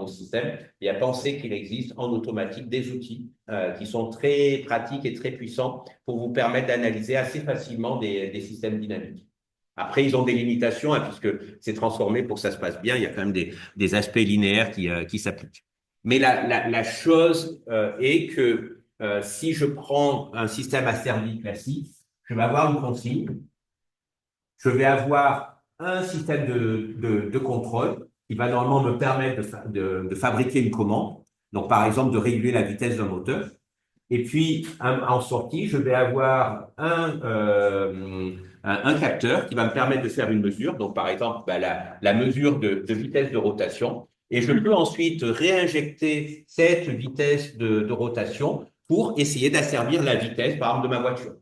vos systèmes et à penser qu'il existe en automatique des outils qui sont très pratiques et très puissants pour vous permettre d'analyser assez facilement des systèmes dynamiques. Après, ils ont des limitations, hein, puisque c'est transformé pour que ça se passe bien. Il y a quand même des aspects linéaires qui s'appliquent. Mais la chose est que si je prends un système asservi classique, je vais avoir une consigne, je vais avoir un système de contrôle qui va normalement me permettre de fabriquer une commande. Donc, par exemple, de réguler la vitesse d'un moteur. Et puis, en sortie, je vais avoir un capteur qui va me permettre de faire une mesure. Donc, par exemple, bah, la mesure de vitesse de rotation. Et je peux ensuite réinjecter cette vitesse de rotation pour essayer d'asservir la vitesse, par exemple, de ma voiture.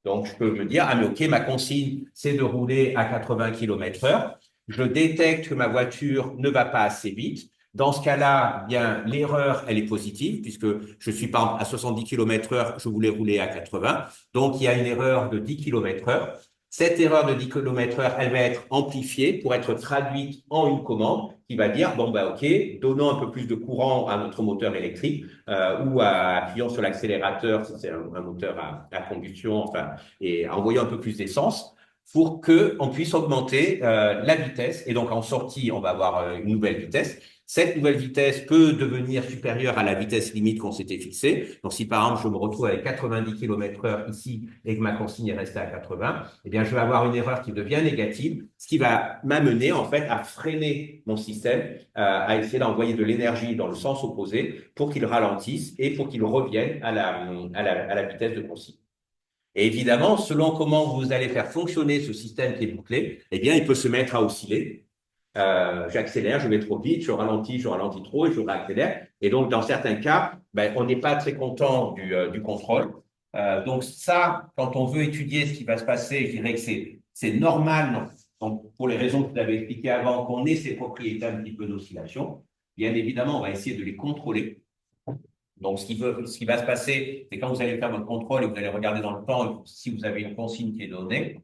Donc, je peux me dire, ah, mais OK, ma consigne, c'est de rouler à 80 km heure. Je détecte que ma voiture ne va pas assez vite. Dans ce cas-là, bien, l'erreur, elle est positive, puisque je suis par exemple à 70 km heure, je voulais rouler à 80. Donc, il y a une erreur de 10 km heure. Cette erreur de 10 km heure, elle va être amplifiée pour être traduite en une commande qui va dire, bon, bah, OK, donnons un peu plus de courant à notre moteur électrique, ou appuyons sur l'accélérateur, si c'est un moteur à combustion, enfin, et envoyons un peu plus d'essence pour que on puisse augmenter la vitesse. Et donc, en sortie, on va avoir une nouvelle vitesse. Cette nouvelle vitesse peut devenir supérieure à la vitesse limite qu'on s'était fixée. Donc, si par exemple, je me retrouve avec 90 km heure ici et que ma consigne est restée à 80, eh bien, je vais avoir une erreur qui devient négative, ce qui va m'amener, en fait, à freiner mon système, à essayer d'envoyer de l'énergie dans le sens opposé pour qu'il ralentisse et pour qu'il revienne à la vitesse de consigne. Et évidemment, selon comment vous allez faire fonctionner ce système qui est bouclé, eh bien, il peut se mettre à osciller. J'accélère, je vais trop vite, je ralentis trop et je réaccélère. Et donc, dans certains cas, ben, on n'est pas très content du contrôle. Donc, ça, quand on veut étudier ce qui va se passer, je dirais que c'est normal, non. Donc, pour les raisons que vous avez expliquées avant, qu'on ait ces propriétés un petit peu d'oscillation. Bien évidemment, on va essayer de les contrôler. Donc, ce qui va se passer, c'est quand vous allez faire votre contrôle et vous allez regarder dans le temps, si vous avez une consigne qui est donnée,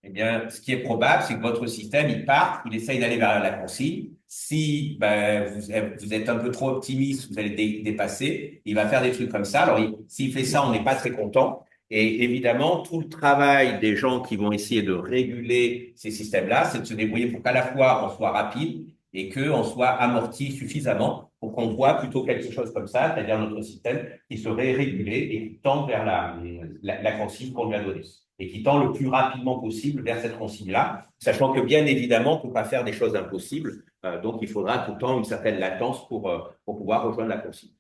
eh bien, ce qui est probable, c'est que votre système, il part, il essaye d'aller vers la consigne. Si ben, vous êtes un peu trop optimiste, vous allez dépasser, il va faire des trucs comme ça. Alors, s'il fait ça, on n'est pas très content. Et évidemment, tout le travail des gens qui vont essayer de réguler ces systèmes-là, c'est de se débrouiller pour qu'à la fois on soit rapide et qu'on soit amorti suffisamment pour qu'on voit plutôt quelque chose comme ça, c'est-à-dire notre système qui serait régulé et qui tend vers la consigne qu'on lui a donnée et qui tend le plus rapidement possible vers cette consigne-là, sachant que bien évidemment, on ne peut pas faire des choses impossibles, donc il faudra tout le temps une certaine latence pour pouvoir rejoindre la consigne.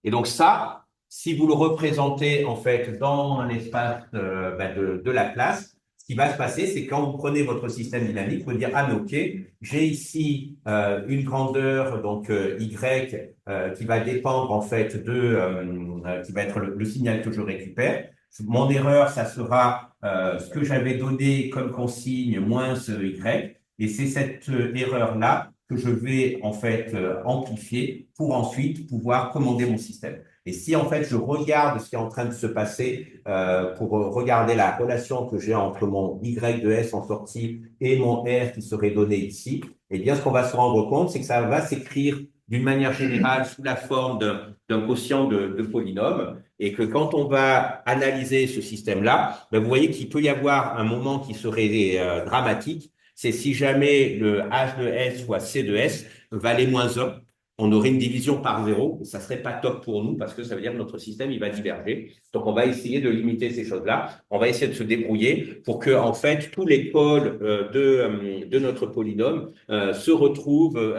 Et donc ça, si vous le représentez en fait dans un espace de la classe, ce qui va se passer, c'est quand vous prenez votre système dynamique, vous dire, ah mais ok, j'ai ici une grandeur, donc Y, qui va dépendre en fait qui va être le signal que je récupère. Mon erreur, ça sera ce que j'avais donné comme consigne moins ce Y. Et c'est cette erreur-là que je vais en fait amplifier pour ensuite pouvoir commander mon système. Et si en fait je regarde ce qui est en train de se passer pour regarder la relation que j'ai entre mon Y de S en sortie et mon R qui serait donné ici, eh bien ce qu'on va se rendre compte, c'est que ça va s'écrire d'une manière générale sous la forme d'un quotient de polynôme et que quand on va analyser ce système-là, ben, vous voyez qu'il peut y avoir un moment qui serait dramatique, c'est si jamais le H de S fois C de S valait moins 1, on aurait une division par 0, ça serait pas top pour nous parce que ça veut dire que notre système, il va diverger. Donc, on va essayer de limiter ces choses-là. On va essayer de se débrouiller pour que, en fait, tous les pôles de notre polynôme se retrouvent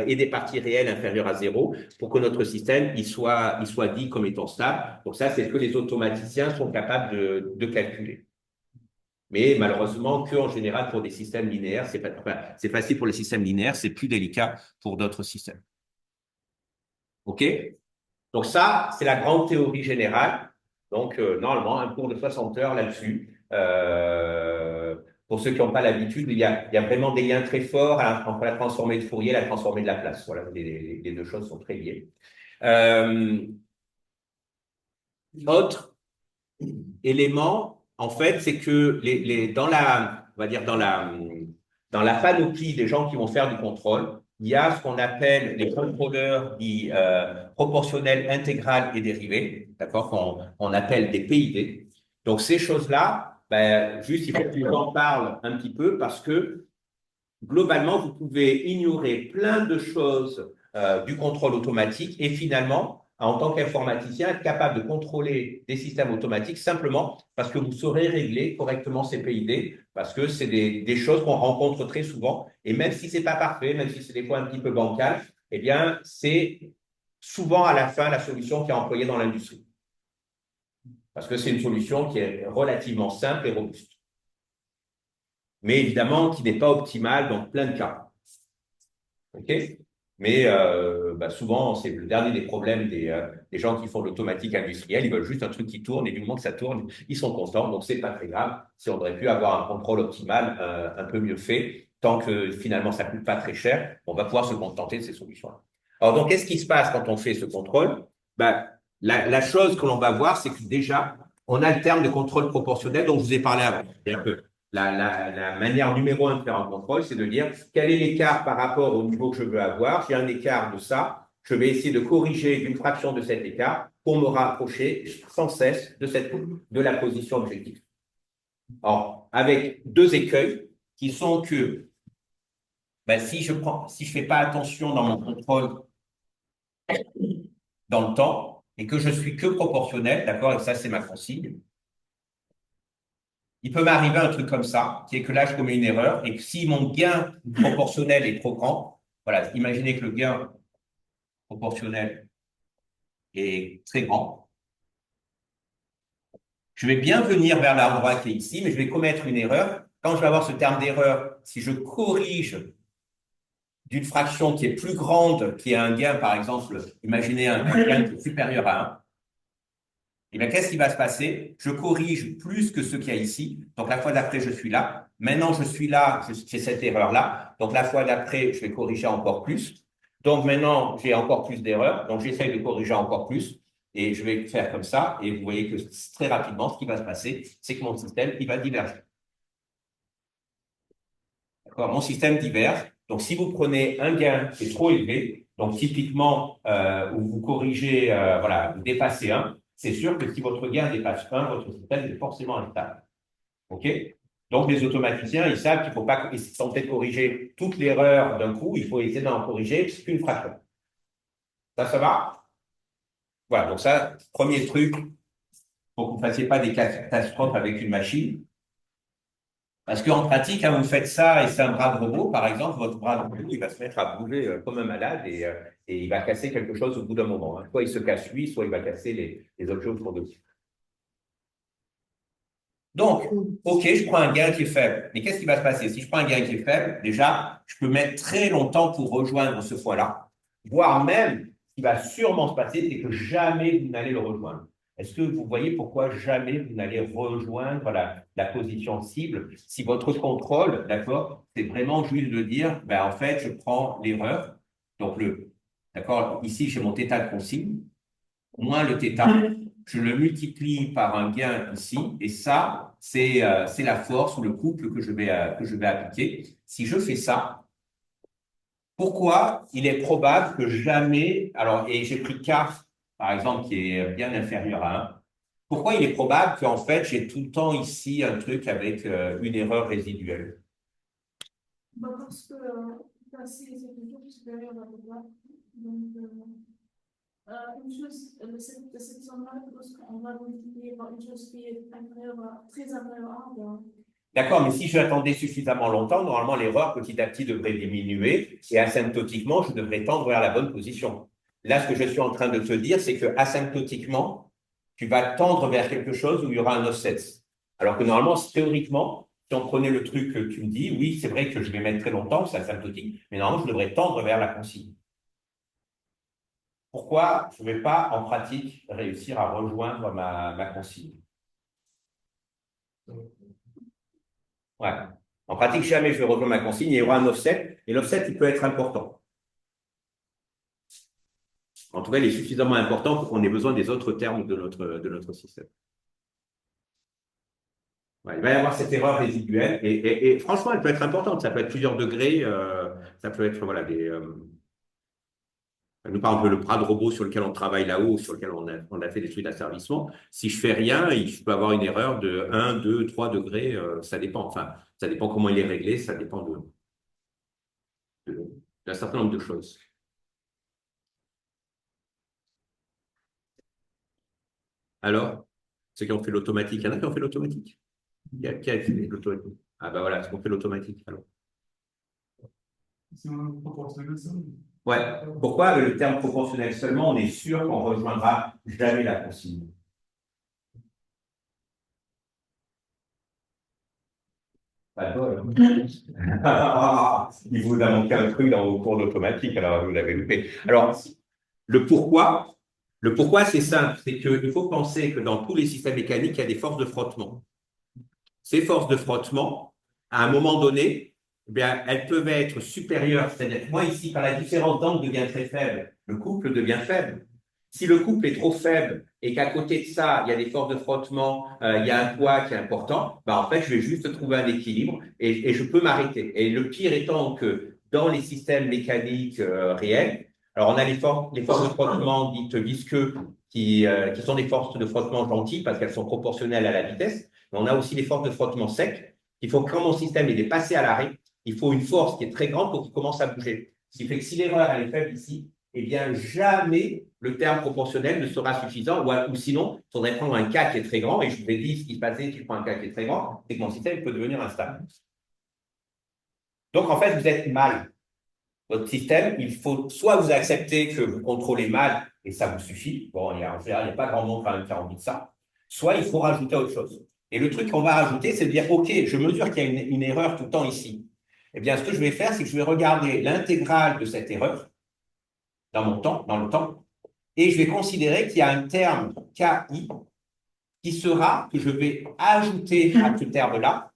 et des parties réelles inférieures à 0 pour que notre système, il soit dit comme étant stable. Donc, ça, c'est ce que les automaticiens sont capables de calculer. Mais malheureusement, en général, pour des systèmes linéaires, c'est facile pour les systèmes linéaires, c'est plus délicat pour d'autres systèmes. OK? Donc ça, c'est la grande théorie générale. Donc, normalement, un cours de 60 heures là-dessus. Pour ceux qui n'ont pas l'habitude, il y a vraiment des liens très forts entre la transformée de Fourier et la transformée de Laplace. Voilà, les deux choses sont très liées. Autre élément, en fait, c'est que dans on va dire, dans la panoplie des gens qui vont faire du contrôle, il y a ce qu'on appelle les contrôleurs dits proportionnels, intégral et dérivés, d'accord, qu'on appelle des PID. Donc, ces choses-là, ben, juste, il faut que j'en parle un petit peu parce que globalement, vous pouvez ignorer plein de choses du contrôle automatique et finalement, en tant qu'informaticien, être capable de contrôler des systèmes automatiques simplement parce que vous saurez régler correctement ces PID, parce que c'est des choses qu'on rencontre très souvent. Et même si c'est pas parfait, même si c'est des fois un petit peu bancal, eh bien, c'est souvent à la fin la solution qui est employée dans l'industrie. Parce que c'est une solution qui est relativement simple et robuste. Mais évidemment, qui n'est pas optimale dans plein de cas. OK? Mais bah souvent, c'est le dernier des problèmes des gens qui font de l'automatique industrielle. Ils veulent juste un truc qui tourne et du moment que ça tourne, ils sont contents. Donc, c'est pas très grave si on aurait pu avoir un contrôle optimal un peu mieux fait. Tant que finalement, ça coûte pas très cher, on va pouvoir se contenter de ces solutions-là. Alors, donc, qu'est-ce qui se passe quand on fait ce contrôle? Ben, la chose que l'on va voir, c'est que déjà, on a le terme de contrôle proportionnel dont je vous ai parlé avant. C'est-à-dire que la manière numéro un de faire un contrôle, c'est de dire quel est l'écart par rapport au niveau que je veux avoir. J'ai un écart de ça. Je vais essayer de corriger une fraction de cet écart pour me rapprocher sans cesse de la position objective. Alors, avec deux écueils qui sont que ben, si je fais pas attention dans mon contrôle dans le temps et que je suis que proportionnel, d'accord, et ça c'est ma consigne, il peut m'arriver un truc comme ça, qui est que là, je commets une erreur et que si mon gain proportionnel est trop grand, voilà, imaginez que le gain proportionnel est très grand, je vais bien venir vers l'endroit qui est ici, mais je vais commettre une erreur. Quand je vais avoir ce terme d'erreur, si je corrige d'une fraction qui est plus grande, qui a un gain, par exemple, imaginez un gain qui est supérieur à 1, et bien, qu'est-ce qui va se passer? Je corrige plus que ce qu'il y a ici. Donc, la fois d'après, je suis là. Maintenant, je suis là, j'ai cette erreur-là. Donc, la fois d'après, je vais corriger encore plus. Donc, maintenant, j'ai encore plus d'erreurs. Donc, j'essaie de corriger encore plus. Et je vais faire comme ça. Et vous voyez que très rapidement, ce qui va se passer, c'est que mon système, il va diverger. D'accord? Mon système diverge. Donc, si vous prenez un gain qui est trop élevé, donc typiquement, où vous corrigez, voilà, vous dépassez 1, c'est sûr que si votre gain dépasse 1, votre système est forcément instable. OK? Donc, les automaticiens, ils savent qu'il ne faut pas, ils sont peut-être corriger toute l'erreur d'un coup, il faut essayer d'en corriger qu'une fraction. Ça va? Voilà, donc ça, premier truc, pour que vous ne fassiez pas des catastrophes avec une machine. Parce qu'en pratique, hein, vous faites ça et c'est un bras de robot, par exemple, votre bras de robot, il va se mettre à bouger comme un malade et il va casser quelque chose au bout d'un moment. Hein. Soit il se casse lui, soit il va casser les objets autour de lui. Donc, OK, je prends un gain qui est faible. Mais qu'est-ce qui va se passer? Si je prends un gain qui est faible, déjà, je peux mettre très longtemps pour rejoindre ce fois-là. Voire même, ce qui va sûrement se passer, c'est que jamais vous n'allez le rejoindre. Est-ce que vous voyez pourquoi jamais vous n'allez rejoindre la position cible si votre contrôle, d'accord, c'est vraiment juste de dire, ben, en fait, je prends l'erreur. Donc, d'accord, ici, j'ai mon θ de consigne, moins le θ, je le multiplie par un gain ici, et ça, c'est la force ou le couple que je vais appliquer. Si je fais ça, pourquoi il est probable que jamais, alors, et j'ai pris K, par exemple, qui est bien inférieur à 1, pourquoi il est probable qu'en fait, j'ai tout le temps ici un truc avec une erreur résiduelle? Bah parce que c'est toujours supérieur à droite. Donc, une chose, cette somme-là, on va multiplier par une chose qui est très inférieure à 1. D'accord, mais si j'attendais suffisamment longtemps, normalement, l'erreur petit à petit devrait diminuer et asymptotiquement, je devrais tendre vers la bonne position. Là, ce que je suis en train de te dire, c'est que asymptotiquement, tu vas tendre vers quelque chose où il y aura un offset. Alors que normalement, théoriquement, si on prenait le truc que tu me dis, oui, c'est vrai que je vais mettre très longtemps, c'est asymptotique, mais normalement, je devrais tendre vers la consigne. Pourquoi je ne vais pas, en pratique, réussir à rejoindre ma consigne? Ouais. En pratique, jamais je vais rejoindre ma consigne, il y aura un offset, et l'offset, il peut être important. En tout cas, il est suffisamment important pour qu'on ait besoin des autres termes de notre système. Ouais, il va y avoir cette erreur résiduelle et franchement, elle peut être importante. Ça peut être plusieurs degrés. Ça peut être voilà des. Nous, par exemple, le bras de robot sur lequel on travaille là-haut, sur lequel on a fait des trucs d'asservissement. Si je fais rien, je peux avoir une erreur de 1, 2, 3 degrés. Ça dépend. Enfin, ça dépend comment il est réglé. Ça dépend d'un certain nombre de choses. Alors, ceux qui ont fait l'automatique, il y en a qui ont fait l'automatique. Qui a fait l'automatique? Ah ben voilà, ceux qui ont fait l'automatique. Alors. C'est un proportionnel, ça. Ouais. Pourquoi avec le terme proportionnel seulement, on est sûr qu'on rejoindra jamais la consigne? Pas de bol, hein. Il vous a manqué un truc dans vos cours d'automatique, alors vous l'avez loupé. Alors, le pourquoi, le pourquoi, c'est simple, c'est qu'il faut penser que dans tous les systèmes mécaniques, il y a des forces de frottement. Ces forces de frottement, à un moment donné, eh bien, elles peuvent être supérieures. C'est-à-dire que moi, ici, quand la différence d'angle devient très faible, le couple devient faible. Si le couple est trop faible et qu'à côté de ça, il y a des forces de frottement, il y a un poids qui est important, bah, en fait, je vais juste trouver un équilibre et je peux m'arrêter. Et le pire étant que dans les systèmes mécaniques réels, alors on a les forces de frottement dites visqueux qui sont des forces de frottement gentilles parce qu'elles sont proportionnelles à la vitesse. Mais on a aussi les forces de frottement sec. Il faut que quand mon système est passé à l'arrêt, il faut une force qui est très grande pour qu'il commence à bouger. Ce qui fait que si l'erreur est faible ici, eh bien jamais le terme proportionnel ne sera suffisant, ou sinon, il faudrait prendre un cas qui est très grand, et je vous ai dit ce qui se passait si je prends un cas qui est très grand, c'est que mon système peut devenir instable. Donc en fait, vous êtes mal. Votre système, il faut soit vous accepter que vous contrôlez mal, et ça vous suffit, bon, en général, il n'y a pas grand monde quand même qui a envie de ça, soit il faut rajouter autre chose. Et le truc qu'on va rajouter, c'est de dire, OK, je mesure qu'il y a une erreur tout le temps ici. Eh bien, ce que je vais faire, c'est que je vais regarder l'intégrale de cette erreur dans le temps, et je vais considérer qu'il y a un terme KI qui sera, que je vais ajouter à ce terme-là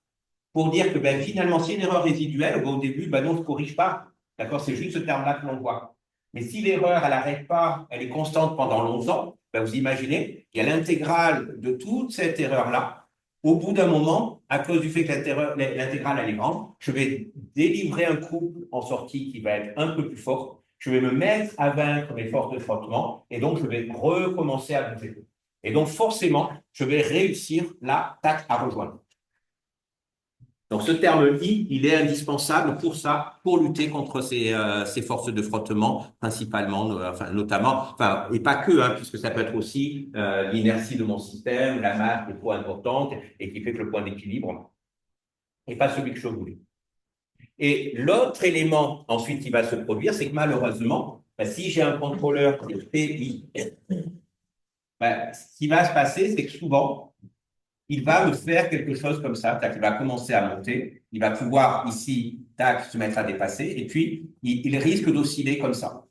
pour dire que ben, finalement, c'est une erreur résiduelle, au début, ben, non, on ne corrige pas. D'accord? C'est juste ce terme-là que l'on voit. Mais si l'erreur, elle n'arrête pas, elle est constante pendant longtemps, ben, vous imaginez, il y a l'intégrale de toute cette erreur-là. Au bout d'un moment, à cause du fait que l'intégrale, elle est grande, je vais délivrer un couple en sortie qui va être un peu plus fort. Je vais me mettre à vaincre mes forces de frottement et donc je vais recommencer à bouger. Et donc, forcément, je vais réussir la tac à rejoindre. Donc, ce terme I, il est indispensable pour ça, pour lutter contre ces forces de frottement, principalement, enfin, notamment, enfin, et pas que, hein, puisque ça peut être aussi l'inertie de mon système, la masse est trop importante et qui fait que le point d'équilibre n'est pas celui que je voulais. Et l'autre élément ensuite qui va se produire, c'est que malheureusement, ben, si j'ai un contrôleur qui est PI, ben, ce qui va se passer, c'est que souvent, il va me faire quelque chose comme ça, il va commencer à monter, il va pouvoir ici, tac, se mettre à dépasser, et puis il risque d'osciller comme ça.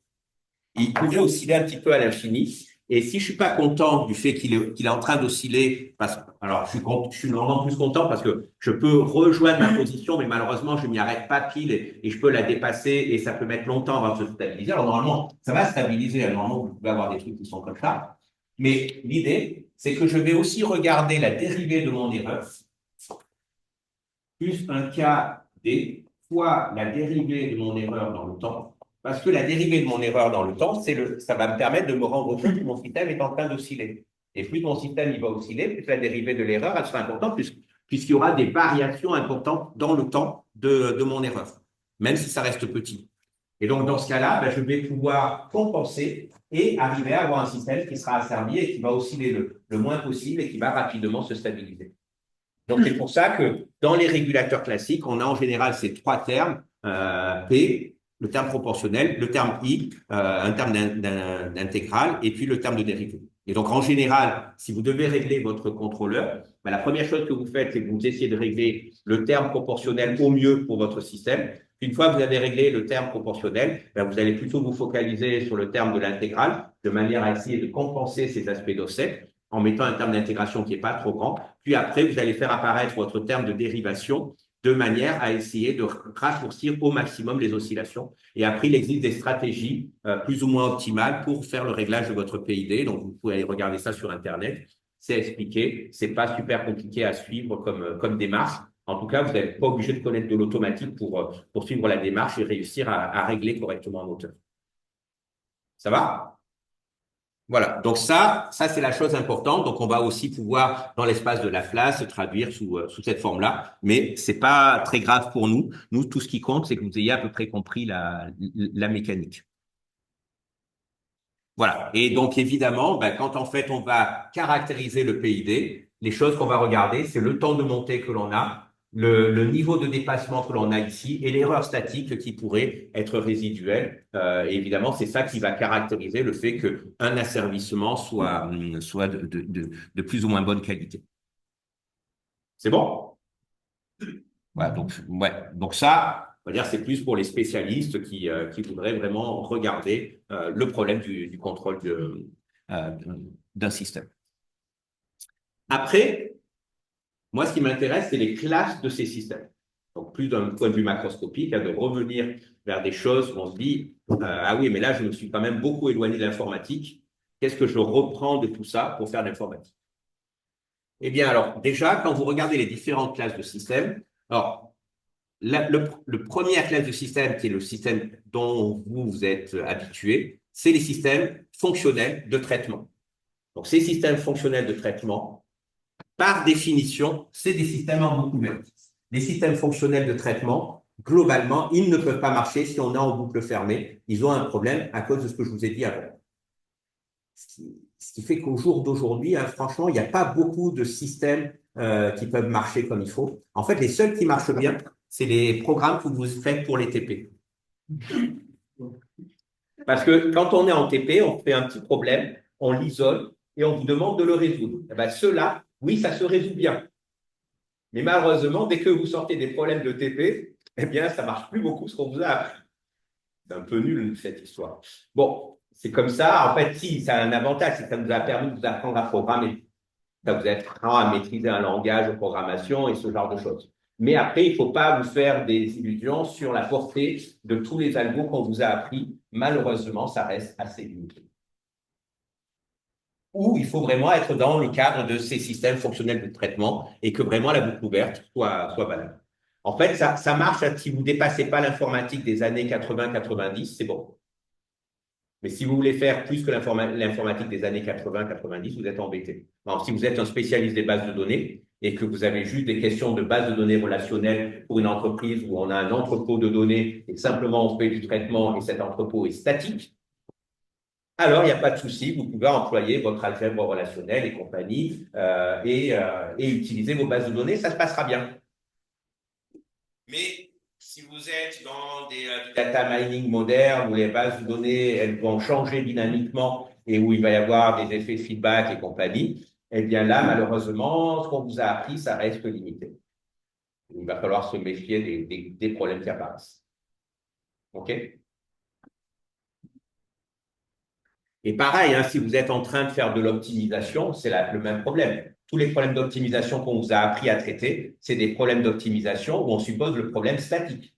Il pourrait osciller un petit peu à l'infini, et si je suis pas content du fait qu'il est en train d'osciller, alors je suis normalement plus content parce que je peux rejoindre ma position, mais malheureusement je m'y arrête pas pile et je peux la dépasser et ça peut mettre longtemps avant de se stabiliser. Alors normalement, ça va stabiliser, normalement vous pouvez avoir des trucs qui sont comme ça, mais l'idée, c'est que je vais aussi regarder la dérivée de mon erreur, plus un KD fois la dérivée de mon erreur dans le temps, parce que la dérivée de mon erreur dans le temps, ça va me permettre de me rendre compte que mon système est en train d'osciller. Et plus mon système il va osciller, plus la dérivée de l'erreur elle sera importante, puisqu'il y aura des variations importantes dans le temps de mon erreur, même si ça reste petit. Et donc, dans ce cas-là, ben, je vais pouvoir compenser et arriver à avoir un système qui sera asservi et qui va osciller le moins possible et qui va rapidement se stabiliser. Donc, c'est pour ça que dans les régulateurs classiques, on a en général ces trois termes, P, le terme proportionnel, le terme I, un terme d'intégrale, et puis le terme de dérivée. Et donc, en général, si vous devez régler votre contrôleur, ben, la première chose que vous faites, c'est que vous essayez de régler le terme proportionnel au mieux pour votre système. Une fois que vous avez réglé le terme proportionnel, ben, vous allez plutôt vous focaliser sur le terme de l'intégrale, de manière à essayer de compenser ces aspects d'offset en mettant un terme d'intégration qui n'est pas trop grand. Puis après, vous allez faire apparaître votre terme de dérivation de manière à essayer de raccourcir au maximum les oscillations. Et après, il existe des stratégies plus ou moins optimales pour faire le réglage de votre PID. Donc, vous pouvez aller regarder ça sur Internet. c'est expliqué. C'est pas super compliqué à suivre comme démarche. En tout cas, vous n'êtes pas obligé de connaître de l'automatique pour suivre la démarche et réussir à régler correctement un moteur. Ça va? Voilà. Donc ça c'est la chose importante. Donc on va aussi pouvoir, dans l'espace de la classe, se traduire sous cette forme-là. Mais c'est pas très grave pour nous. Nous, tout ce qui compte, c'est que vous ayez à peu près compris la mécanique. Voilà. Et donc, évidemment, ben, quand en fait on va caractériser le PID, les choses qu'on va regarder, c'est le temps de montée que l'on a, le niveau de dépassement que l'on a ici et l'erreur statique qui pourrait être résiduelle. Et évidemment, c'est ça qui va caractériser le fait qu'un asservissement soit de plus ou moins bonne qualité. C'est bon? Voilà, donc, ouais. Donc ça, on va dire, c'est plus pour les spécialistes qui voudraient vraiment regarder le problème du contrôle euh, d'un système. Après, moi, ce qui m'intéresse, c'est les classes de ces systèmes. Donc, plus d'un point de vue macroscopique, de revenir vers des choses où on se dit, ah oui, mais là, je me suis quand même beaucoup éloigné de l'informatique. Qu'est-ce que je reprends de tout ça pour faire de l'informatique? Eh bien, alors, déjà, quand vous regardez les différentes classes de systèmes, alors, le première classe de système, qui est le système dont vous êtes habitué, c'est les systèmes fonctionnels de traitement. Donc, ces systèmes fonctionnels de traitement, par définition, c'est des systèmes en boucle ouverte. Les systèmes fonctionnels de traitement, globalement, ils ne peuvent pas marcher si on est en boucle fermée. Ils ont un problème à cause de ce que je vous ai dit avant. Ce qui fait qu'au jour d'aujourd'hui, hein, franchement, il n'y a pas beaucoup de systèmes qui peuvent marcher comme il faut. En fait, les seuls qui marchent bien, c'est les programmes que vous faites pour les TP. Parce que quand on est en TP, on fait un petit problème, on l'isole et on vous demande de le résoudre. Et ben, ceux-là, oui, ça se résout bien. Mais malheureusement, dès que vous sortez des problèmes de TP, eh bien, ça marche plus beaucoup ce qu'on vous a appris. C'est un peu nul, cette histoire. Bon, c'est comme ça. En fait, si, ça a un avantage, c'est que ça nous a permis de vous apprendre à programmer. Ça vous apprend à maîtriser un langage de programmation et ce genre de choses. Mais après, il ne faut pas vous faire des illusions sur la portée de tous les algos qu'on vous a appris. Malheureusement, ça reste assez limité. Ou il faut vraiment être dans le cadre de ces systèmes fonctionnels de traitement et que vraiment la boucle ouverte soit valable. En fait, ça marche si vous ne dépassez pas l'informatique des années 80-90, c'est bon. Mais si vous voulez faire plus que l'informatique des années 80-90, vous êtes embêté. Alors, si vous êtes un spécialiste des bases de données et que vous avez juste des questions de bases de données relationnelles pour une entreprise où on a un entrepôt de données et simplement on fait du traitement et cet entrepôt est statique, alors il n'y a pas de souci, vous pouvez employer votre algèbre relationnelle et compagnie et utiliser vos bases de données, ça se passera bien. Mais si vous êtes dans du data mining moderne où les bases de données elles vont changer dynamiquement et où il va y avoir des effets de feedback et compagnie, eh bien là, malheureusement, ce qu'on vous a appris, ça reste limité. Il va falloir se méfier des problèmes qui apparaissent. OK? Et pareil, hein, si vous êtes en train de faire de l'optimisation, c'est le même problème. Tous les problèmes d'optimisation qu'on vous a appris à traiter, c'est des problèmes d'optimisation où on suppose le problème statique.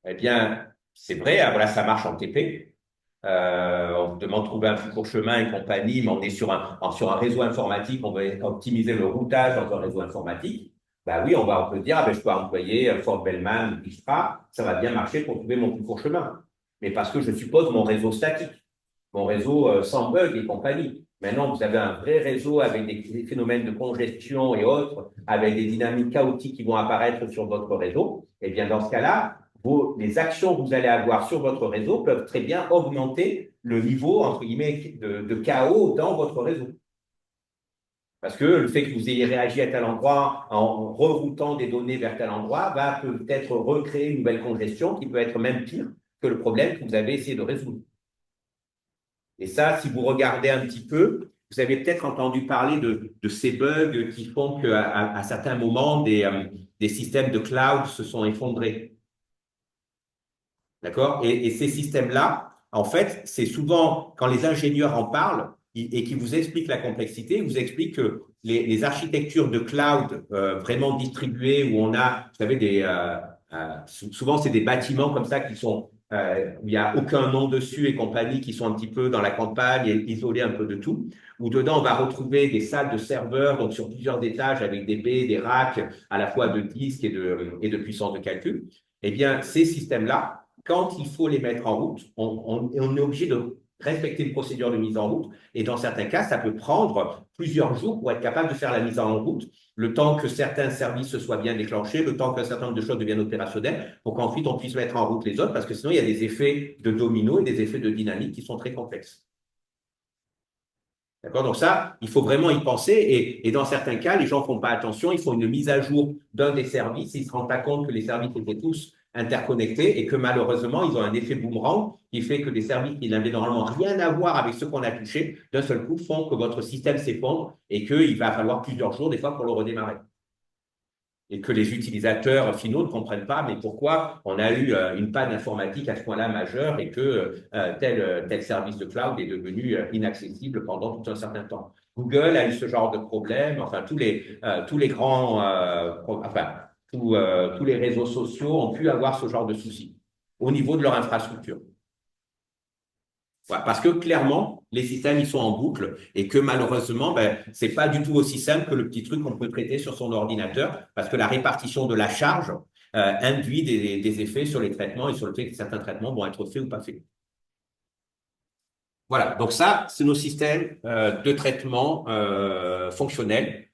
Eh bien, c'est vrai, hein, voilà, ça marche en TP. On vous demande de trouver un plus court chemin et compagnie, mais on est sur un réseau informatique, on va optimiser le routage dans un réseau informatique. Ben oui, on peut dire, ah ben, je peux employer Fort Bellman ou Dijkstra, ça va bien marcher pour trouver mon plus court chemin. Mais parce que je suppose mon réseau statique, mon réseau sans bug et compagnie. Maintenant, vous avez un vrai réseau avec des phénomènes de congestion et autres, avec des dynamiques chaotiques qui vont apparaître sur votre réseau. Eh bien, dans ce cas-là, les actions que vous allez avoir sur votre réseau peuvent très bien augmenter le niveau, entre guillemets, de chaos dans votre réseau. Parce que le fait que vous ayez réagi à tel endroit en reroutant des données vers tel endroit va peut-être recréer une nouvelle congestion qui peut être même pire que le problème que vous avez essayé de résoudre. Et ça, si vous regardez un petit peu, vous avez peut-être entendu parler de ces bugs qui font qu'à certains moments, des systèmes de cloud se sont effondrés. D'accord? Et ces systèmes-là, en fait, c'est souvent quand les ingénieurs en parlent et qui vous expliquent la complexité, ils vous expliquent que les architectures de cloud vraiment distribuées où on a, vous savez, souvent c'est des bâtiments comme ça qui sont il n'y a aucun nom dessus et compagnie, qui sont un petit peu dans la campagne et isolés un peu de tout, où dedans, on va retrouver des salles de serveurs, donc sur plusieurs étages, avec des baies, des racks, à la fois de disques et de puissance de calcul. Eh bien, ces systèmes-là, quand il faut les mettre en route, on est obligé de respecter une procédure de mise en route. Et dans certains cas, ça peut prendre plusieurs jours pour être capable de faire la mise en route, le temps que certains services se soient bien déclenchés, le temps qu'un certain nombre de choses deviennent opérationnelles, pour qu'ensuite on puisse mettre en route les autres, parce que sinon il y a des effets de domino et des effets de dynamique qui sont très complexes. D'accord? Donc ça, il faut vraiment y penser. Et dans certains cas, les gens ne font pas attention. Ils font une mise à jour d'un des services. Ils ne se rendent pas compte que les services étaient tous interconnectés et que malheureusement, ils ont un effet boomerang qui fait que des services qui n'avaient normalement rien à voir avec ce qu'on a touché, d'un seul coup, font que votre système s'effondre et qu'il va falloir plusieurs jours, des fois, pour le redémarrer. Et que les utilisateurs finaux ne comprennent pas, mais pourquoi on a eu une panne informatique à ce point-là majeure et que tel service de cloud est devenu inaccessible pendant tout un certain temps. Google a eu ce genre de problème, enfin tous les grands, tous les réseaux sociaux ont pu avoir ce genre de soucis au niveau de leur infrastructure. Voilà, parce que clairement, les systèmes, ils sont en boucle et que malheureusement, ben, c'est pas du tout aussi simple que le petit truc qu'on peut traiter sur son ordinateur parce que la répartition de la charge induit des effets sur les traitements et sur le fait que certains traitements vont être faits ou pas faits. Voilà, donc ça, c'est nos systèmes de traitement fonctionnels.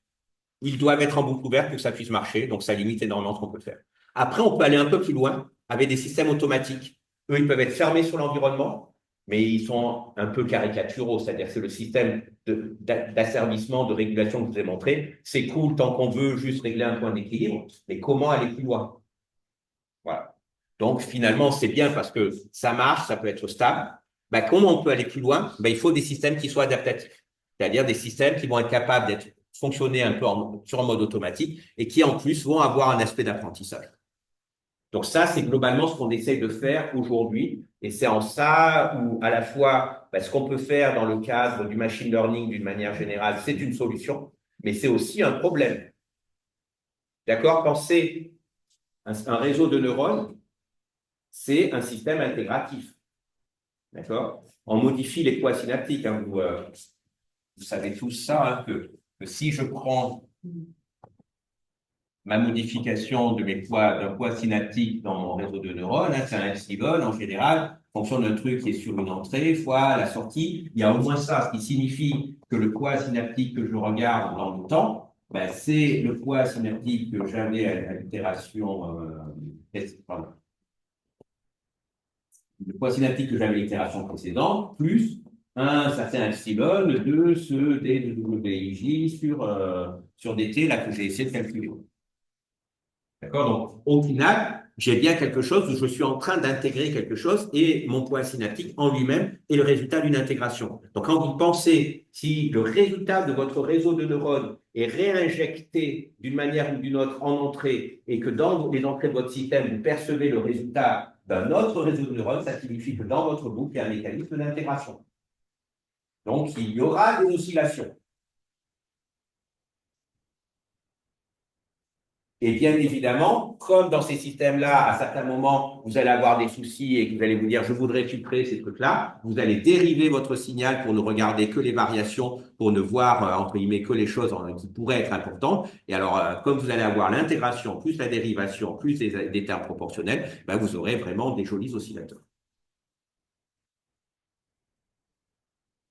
Ils doivent être en boucle ouverte pour que ça puisse marcher, donc ça limite énormément ce qu'on peut faire. Après, on peut aller un peu plus loin avec des systèmes automatiques. Eux, ils peuvent être fermés sur l'environnement, mais ils sont un peu caricaturaux, c'est-à-dire que c'est le système d'asservissement, de régulation que je vous ai montré. C'est cool tant qu'on veut juste régler un point d'équilibre, mais comment aller plus loin? Voilà. Donc, finalement, c'est bien parce que ça marche, ça peut être stable. Ben, comment on peut aller plus loin? Ben, il faut des systèmes qui soient adaptatifs, c'est-à-dire des systèmes qui vont être capables d'être fonctionner un peu sur un mode automatique et qui, en plus, vont avoir un aspect d'apprentissage. Donc ça, c'est globalement ce qu'on essaye de faire aujourd'hui. Et c'est en ça où, à la fois, ben, ce qu'on peut faire dans le cadre du machine learning d'une manière générale, c'est une solution, mais c'est aussi un problème. D'accord? Pensez un réseau de neurones, c'est un système intégratif. D'accord? On modifie les poids synaptiques. Hein. Vous savez tous ça, hein, que si je prends ma modification de d'un poids synaptique dans mon réseau de neurones, hein, c'est un epsilon en général, en fonction d'un truc qui est sur une entrée fois la sortie. Il y a au moins ça, ce qui signifie que le poids synaptique que je regarde dans le temps, ben, c'est le poids synaptique que j'avais à l'itération, le poids synaptique que j'avais à l'itération précédente, plus un certain epsilon de ce d de WIJ sur dt là que j'ai essayé de calculer. D'accord? Donc, au final, j'ai bien quelque chose où je suis en train d'intégrer quelque chose et mon poids synaptique en lui-même est le résultat d'une intégration. Donc, quand vous pensez, si le résultat de votre réseau de neurones est réinjecté d'une manière ou d'une autre en entrée et que dans les entrées de votre système, vous percevez le résultat d'un autre réseau de neurones, ça signifie que dans votre boucle, il y a un mécanisme d'intégration. Donc, il y aura des oscillations. Et bien évidemment, comme dans ces systèmes-là, à certains moments, vous allez avoir des soucis et que vous allez vous dire, je voudrais filtrer ces trucs-là, vous allez dériver votre signal pour ne regarder que les variations, pour ne voir, entre guillemets, que les choses qui pourraient être importantes. Et alors, comme vous allez avoir l'intégration, plus la dérivation, plus des termes proportionnels, ben, vous aurez vraiment des jolis oscillateurs.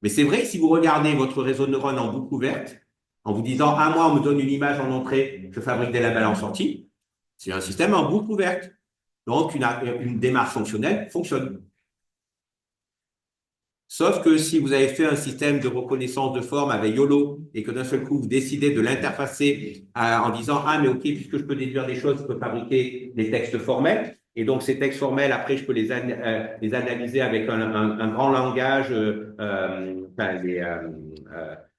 Mais c'est vrai, si vous regardez votre réseau de neurones en boucle ouverte, en vous disant, ah, moi, on me donne une image en entrée, je fabrique des labels en sortie, c'est un système en boucle ouverte. Donc, une démarche fonctionnelle fonctionne. Sauf que si vous avez fait un système de reconnaissance de forme avec YOLO et que d'un seul coup, vous décidez de l'interfacer en disant, ah, mais OK, puisque je peux déduire des choses, je peux fabriquer des textes formels. Et donc, ces textes formels, après, je peux les analyser avec un grand langage,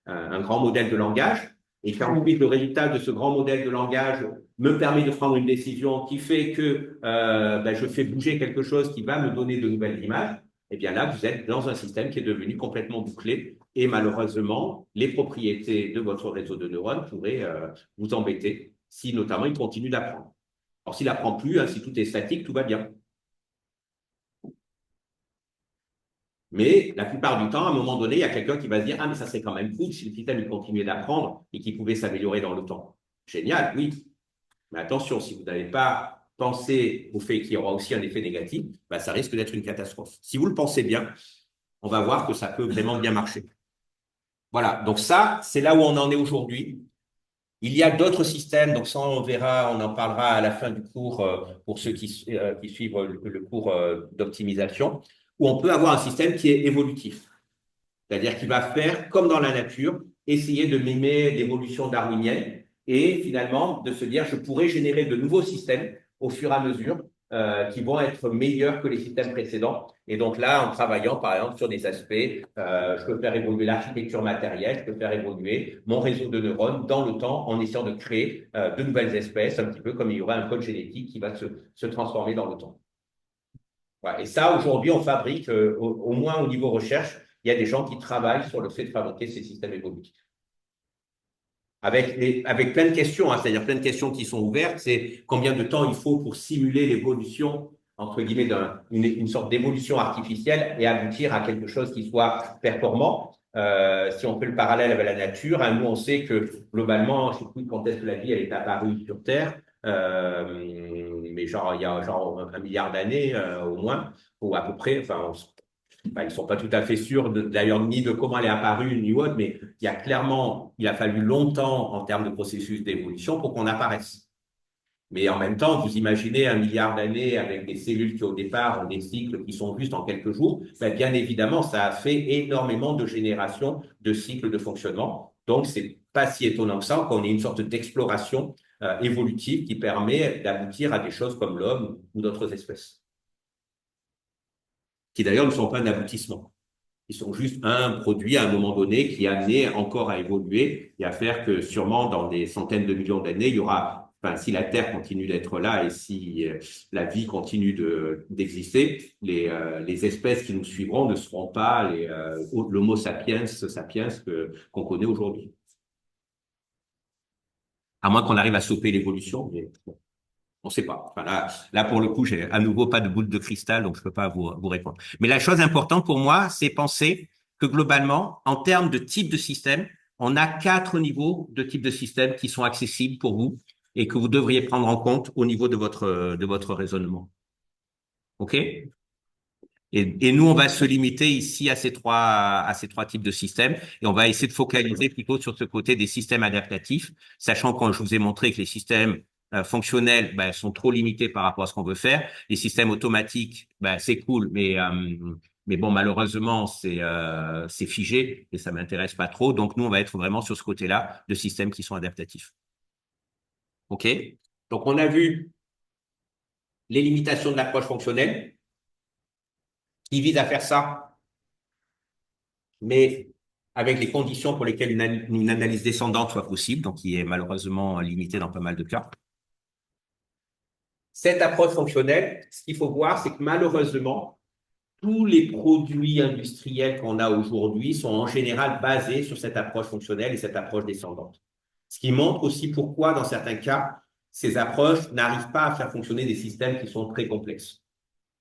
un grand modèle de langage. Et qu'ensuite, le résultat de ce grand modèle de langage me permet de prendre une décision qui fait que je fais bouger quelque chose qui va me donner de nouvelles images. Eh bien là, vous êtes dans un système qui est devenu complètement bouclé et malheureusement, les propriétés de votre réseau de neurones pourraient vous embêter si notamment il continue d'apprendre. Alors s'il n'apprend plus, hein, si tout est statique, tout va bien. Mais la plupart du temps, à un moment donné, il y a quelqu'un qui va se dire, ah, mais ça c'est quand même cool si le système il continuait d'apprendre et qu'il pouvait s'améliorer dans le temps. Génial, oui. Mais attention, si vous n'avez pas pensé au fait qu'il y aura aussi un effet négatif, ben, ça risque d'être une catastrophe. Si vous le pensez bien, on va voir que ça peut vraiment bien marcher. Voilà, donc ça, c'est là où on en est aujourd'hui. Il y a d'autres systèmes, donc ça on verra, on en parlera à la fin du cours pour ceux qui suivent le cours d'optimisation, où on peut avoir un système qui est évolutif, c'est-à-dire qu'il va faire comme dans la nature, essayer de mimer l'évolution darwinienne et finalement de se dire je pourrais générer de nouveaux systèmes au fur et à mesure qui vont être meilleurs que les systèmes précédents. Et donc là, en travaillant par exemple sur des aspects, je peux faire évoluer l'architecture matérielle, je peux faire évoluer mon réseau de neurones dans le temps en essayant de créer de nouvelles espèces, un petit peu comme il y aura un code génétique qui va se transformer dans le temps. Voilà. Et ça, aujourd'hui, on fabrique, au moins au niveau recherche, il y a des gens qui travaillent sur le fait de fabriquer ces systèmes évolutifs. Avec plein de questions, hein, c'est-à-dire plein de questions qui sont ouvertes, c'est combien de temps il faut pour simuler l'évolution, entre guillemets, une sorte d'évolution artificielle et aboutir à quelque chose qui soit performant. Si on fait le parallèle avec la nature, hein, nous on sait que globalement, je ne sais plus quand est-ce que la vie elle est apparue sur Terre, mais genre il y a genre 1 milliard d'années au moins, ou à peu près, enfin ils ne sont pas tout à fait sûrs d'ailleurs ni de comment elle est apparue ni autre, mais il a fallu longtemps en termes de processus d'évolution pour qu'on apparaisse. Mais en même temps, vous imaginez 1 milliard d'années avec des cellules qui au départ ont des cycles qui sont juste en quelques jours, ben bien évidemment, ça a fait énormément de générations de cycles de fonctionnement. Donc, c'est pas si étonnant que ça qu'on ait une sorte d'exploration évolutive qui permet d'aboutir à des choses comme l'homme ou d'autres espèces, qui d'ailleurs ne sont pas un aboutissement. Ils sont juste un produit à un moment donné qui est amené encore à évoluer et à faire que sûrement dans des centaines de millions d'années, il y aura, enfin, si la Terre continue d'être là et si la vie continue d'exister, les espèces qui nous suivront ne seront pas l'Homo sapiens qu'on connaît aujourd'hui. À moins qu'on arrive à stopper l'évolution, mais bon, on ne sait pas. Enfin, là, pour le coup, j'ai à nouveau pas de boule de cristal, donc je ne peux pas vous répondre. Mais la chose importante pour moi, c'est penser que globalement, en termes de type de système, on a 4 niveaux de type de système qui sont accessibles pour vous et que vous devriez prendre en compte au niveau de votre raisonnement. OK? Et nous, on va se limiter ici à ces trois types de systèmes et on va essayer de focaliser plutôt sur ce côté des systèmes adaptatifs, sachant que je vous ai montré que les systèmes fonctionnels sont trop limités par rapport à ce qu'on veut faire. Les systèmes automatiques, c'est cool, mais bon, malheureusement, c'est figé et ça m'intéresse pas trop. Donc, nous, on va être vraiment sur ce côté-là de systèmes qui sont adaptatifs. OK? Donc, on a vu les limitations de l'approche fonctionnelle qui vise à faire ça, mais avec les conditions pour lesquelles une analyse descendante soit possible, donc qui est malheureusement limitée dans pas mal de cas. Cette approche fonctionnelle, ce qu'il faut voir, c'est que malheureusement, tous les produits industriels qu'on a aujourd'hui sont en général basés sur cette approche fonctionnelle et cette approche descendante. Ce qui montre aussi pourquoi, dans certains cas, ces approches n'arrivent pas à faire fonctionner des systèmes qui sont très complexes.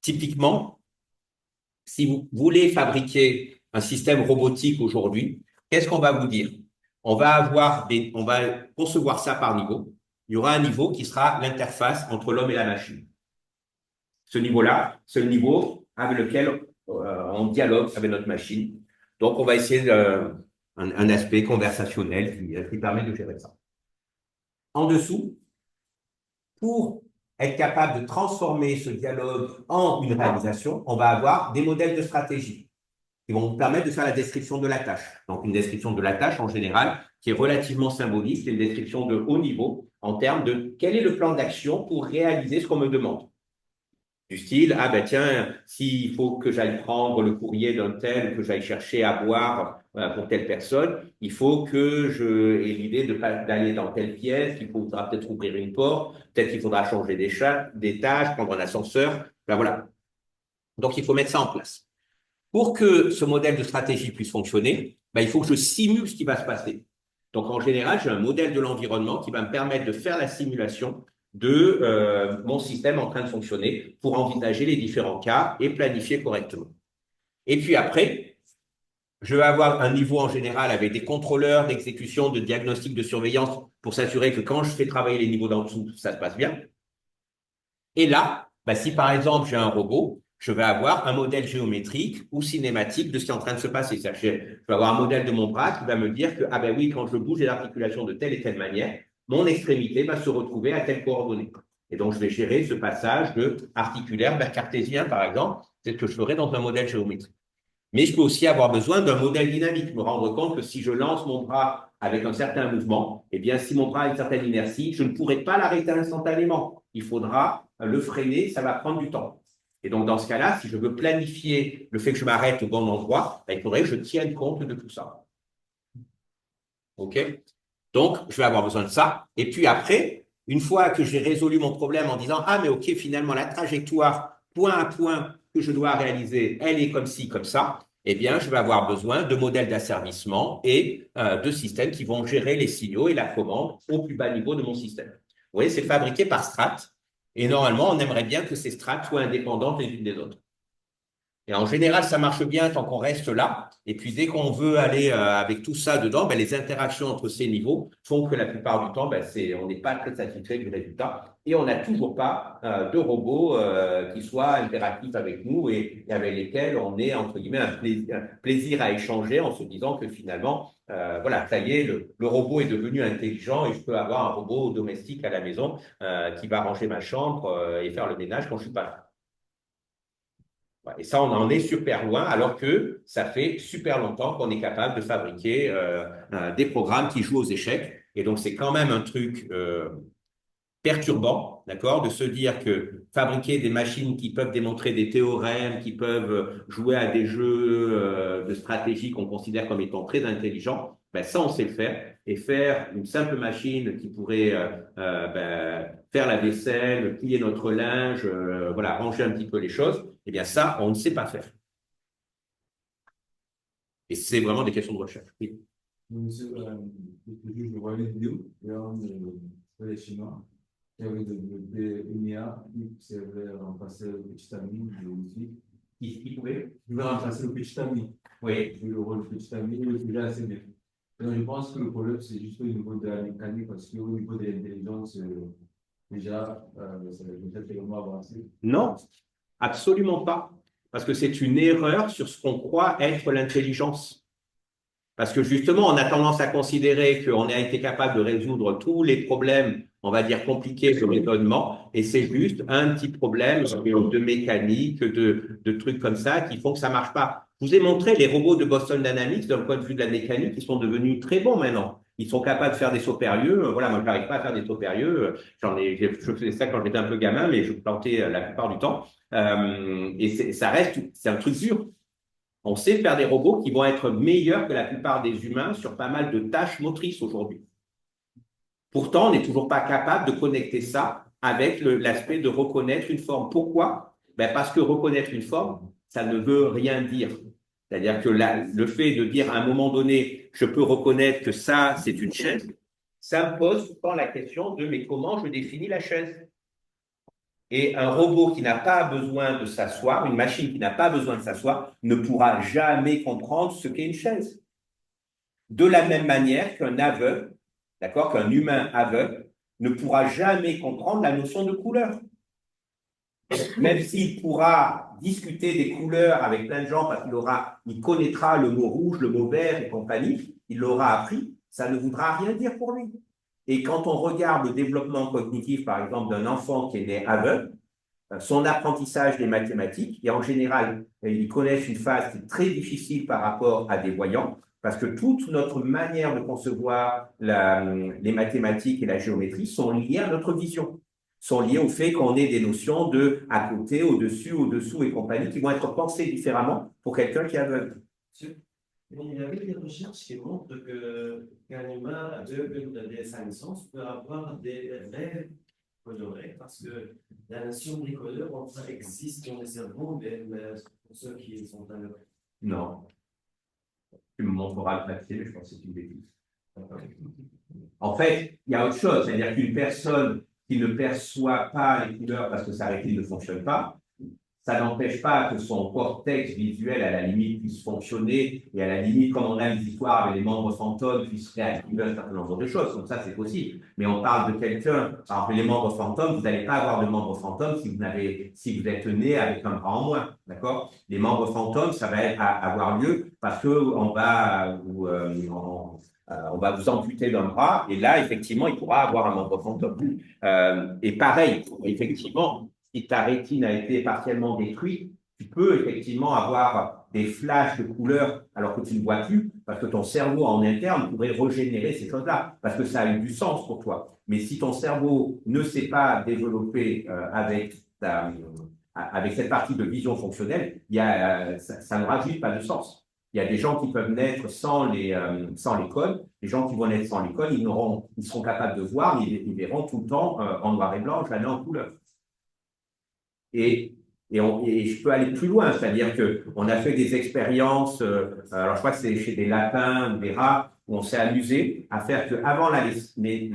Typiquement, si vous voulez fabriquer un système robotique aujourd'hui, qu'est-ce qu'on va vous dire? On va concevoir ça par niveau. Il y aura un niveau qui sera l'interface entre l'homme et la machine. Ce niveau-là, c'est le niveau avec lequel on dialogue avec notre machine. Donc, on va essayer un aspect conversationnel qui permet de gérer ça. En dessous, pour être capable de transformer ce dialogue en une réalisation, on va avoir des modèles de stratégie qui vont nous permettre de faire la description de la tâche. Donc, une description de la tâche, en général, qui est relativement symbolique, c'est une description de haut niveau en termes de quel est le plan d'action pour réaliser ce qu'on me demande. Du style, ah ben tiens, s'il faut que j'aille prendre le courrier d'un tel, que j'aille chercher à boire pour telle personne, il faut que je aie l'idée d'aller dans telle pièce, il faudra peut-être ouvrir une porte, peut-être qu'il faudra changer des tâches, prendre un ascenseur, ben voilà. Donc, il faut mettre ça en place. Pour que ce modèle de stratégie puisse fonctionner, il faut que je simule ce qui va se passer. Donc, en général, j'ai un modèle de l'environnement qui va me permettre de faire la simulation de mon système en train de fonctionner pour envisager les différents cas et planifier correctement. Et puis après, je vais avoir un niveau en général avec des contrôleurs d'exécution, de diagnostic, de surveillance pour s'assurer que quand je fais travailler les niveaux d'en dessous, ça se passe bien. Et là, bah, si par exemple j'ai un robot, je vais avoir un modèle géométrique ou cinématique de ce qui est en train de se passer. C'est-à-dire que je vais avoir un modèle de mon bras qui va me dire que, ah ben oui, quand je bouge l'articulation de telle et telle manière, mon extrémité va se retrouver à telle coordonnée. Et donc, je vais gérer ce passage de articulaire vers cartésien, par exemple. C'est ce que je ferai dans un modèle géométrique. Mais je peux aussi avoir besoin d'un modèle dynamique, me rendre compte que si je lance mon bras avec un certain mouvement, eh bien, si mon bras a une certaine inertie, je ne pourrai pas l'arrêter instantanément. Il faudra le freiner, ça va prendre du temps. Et donc, dans ce cas-là, si je veux planifier le fait que je m'arrête au bon endroit, ben, il faudrait que je tienne compte de tout ça. OK? Donc, je vais avoir besoin de ça. Et puis après, une fois que j'ai résolu mon problème en disant, ah, mais OK, finalement, la trajectoire point à point que je dois réaliser, elle est comme ci, comme ça, eh bien, je vais avoir besoin de modèles d'asservissement et de systèmes qui vont gérer les signaux et la commande au plus bas niveau de mon système. Vous voyez, c'est fabriqué par strates. Et normalement, on aimerait bien que ces strates soient indépendantes les unes des autres. Et en général, ça marche bien tant qu'on reste là. Et puis, dès qu'on veut aller avec tout ça dedans, ben, les interactions entre ces niveaux font que la plupart du temps, ben, on n'est pas très satisfait du résultat. Et on n'a toujours pas de robots qui soient interactifs avec nous et avec lesquels on ait, entre guillemets, un plaisir à échanger en se disant que finalement, voilà, ça y est, le robot est devenu intelligent et je peux avoir un robot domestique à la maison qui va ranger ma chambre et faire le ménage quand je suis pas là. Et ça, on en est super loin, alors que ça fait super longtemps qu'on est capable de fabriquer des programmes qui jouent aux échecs. Et donc, c'est quand même un truc perturbant, d'accord, de se dire que fabriquer des machines qui peuvent démontrer des théorèmes, qui peuvent jouer à des jeux de stratégie qu'on considère comme étant très intelligents, ben ça, on sait le faire. Et faire une simple machine qui pourrait ben, faire la vaisselle, plier notre linge, voilà, ranger un petit peu les choses, eh bien ça, on ne sait pas faire. Et c'est vraiment des questions de recherche. Oui. Monsieur, je vois une vidéo, les Chinois qui avaient développé une IA qui servait à remplacer le petit ami de wifi. Qui pouvait? Je vais remplacer le petit ami. Oui. Le rôle du petit ami, il est déjà assez bien. Donc, je pense que le problème, c'est juste au niveau de la mécanique, parce qu'au niveau de l'intelligence, déjà, ça va peut-être tellement avancé. Non, absolument pas. Parce que c'est une erreur sur ce qu'on croit être l'intelligence. Parce que justement, on a tendance à considérer qu'on a été capable de résoudre tous les problèmes, on va dire, compliqués de raisonnement, et c'est juste un petit problème de mécanique, de trucs comme ça qui font que ça marche pas. Je vous ai montré les robots de Boston Dynamics d'un point de vue de la mécanique, ils sont devenus très bons maintenant. Ils sont capables de faire des sauts périeux. Voilà, moi, je n'arrive pas à faire des sauts périeux. Je faisais ça quand j'étais un peu gamin, mais je plantais la plupart du temps. Et ça reste, c'est un truc dur. On sait faire des robots qui vont être meilleurs que la plupart des humains sur pas mal de tâches motrices aujourd'hui. Pourtant, on n'est toujours pas capable de connecter ça avec l'aspect de reconnaître une forme. Pourquoi? Ben parce que reconnaître une forme, ça ne veut rien dire. C'est-à-dire que le fait de dire à un moment donné, je peux reconnaître que ça, c'est une chaise, ça me pose souvent la question de mais comment je définis la chaise? Et un robot qui n'a pas besoin de s'asseoir, une machine qui n'a pas besoin de s'asseoir, ne pourra jamais comprendre ce qu'est une chaise. De la même manière qu'un aveugle, d'accord, qu'un humain aveugle, ne pourra jamais comprendre la notion de couleur. Même s'il pourra discuter des couleurs avec plein de gens parce il connaîtra le mot rouge, le mot vert et compagnie, il l'aura appris, ça ne voudra rien dire pour lui. Et quand on regarde le développement cognitif, par exemple, d'un enfant qui est né aveugle, son apprentissage des mathématiques, et en général, ils connaissent une phase qui est très difficile par rapport à des voyants, parce que toute notre manière de concevoir les mathématiques et la géométrie sont liées à notre vision, sont liées au fait qu'on ait des notions de à côté, au-dessus, au-dessous et compagnie, qui vont être pensées différemment pour quelqu'un qui est aveugle. Il y avait des recherches qui montrent qu'un humain aveugle des cinq sens peut avoir des rêves colorés parce que la notion des couleurs existe dans le cerveau, mais pour ceux qui sont aveugles. Non. Tu me montreras le papier, mais je pense que c'est une bêtise. En fait, il y a autre chose, c'est-à-dire qu'une personne qui ne perçoit pas les couleurs parce que sa rétine ne fonctionne pas, ça n'empêche pas que son cortex visuel, à la limite, puisse fonctionner et à la limite, comme on a les histoires avec les membres fantômes, puisse réactiver un certain nombre de choses. Donc ça, c'est possible. Mais on parle de quelqu'un, par exemple, les membres fantômes, vous n'allez pas avoir de membres fantômes si vous êtes né avec un bras en moins, d'accord? Les membres fantômes, ça va avoir lieu parce que on va vous amputer d'un bras et là, effectivement, il pourra avoir un membre fantôme. Et pareil, effectivement, si ta rétine a été partiellement détruite, tu peux effectivement avoir des flashs de couleurs alors que tu ne vois plus, parce que ton cerveau en interne pourrait régénérer ces choses-là, parce que ça a eu du sens pour toi. Mais si ton cerveau ne s'est pas développé avec cette partie de vision fonctionnelle, ça ne rajoute pas de sens. Il y a des gens qui peuvent naître sans les codes. Les gens qui vont naître sans les codes, ils seront capables de voir, mais ils verront tout le temps en noir et blanc, jamais en couleur. Et je peux aller plus loin, c'est-à-dire qu'on a fait des expériences, alors je crois que c'est chez des lapins ou des rats, où on s'est amusé à faire qu'avant la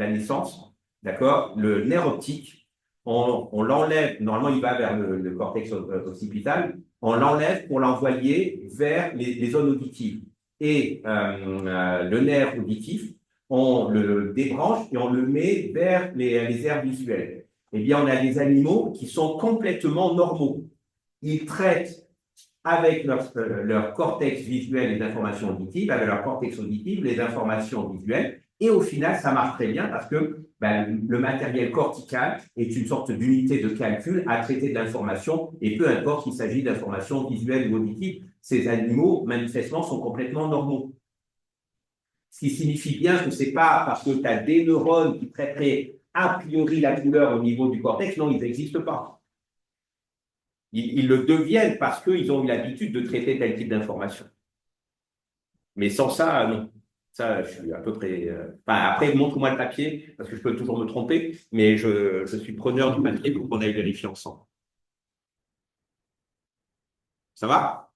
naissance, d'accord, le nerf optique, on l'enlève, normalement il va vers le cortex occipital, on l'enlève pour l'envoyer vers les zones auditives. Et le nerf auditif, on le débranche et on le met vers les aires visuelles. Eh bien, on a des animaux qui sont complètement normaux. Ils traitent avec leur cortex visuel les informations auditives, avec leur cortex auditif les informations visuelles, et au final, ça marche très bien parce que le matériel cortical est une sorte d'unité de calcul à traiter de l'information, et peu importe qu'il s'agit d'informations visuelles ou auditives, ces animaux, manifestement, sont complètement normaux. Ce qui signifie bien que ce n'est pas parce que tu as des neurones qui traiteraient a priori la couleur au niveau du cortex, non, ils n'existent pas. Ils le deviennent parce qu'ils ont eu l'habitude de traiter tel type d'information. Mais sans ça, non. Ça, je suis à peu près. Après, montre-moi le papier, parce que je peux toujours me tromper, mais je suis preneur du papier pour qu'on aille vérifier ensemble. Ça va?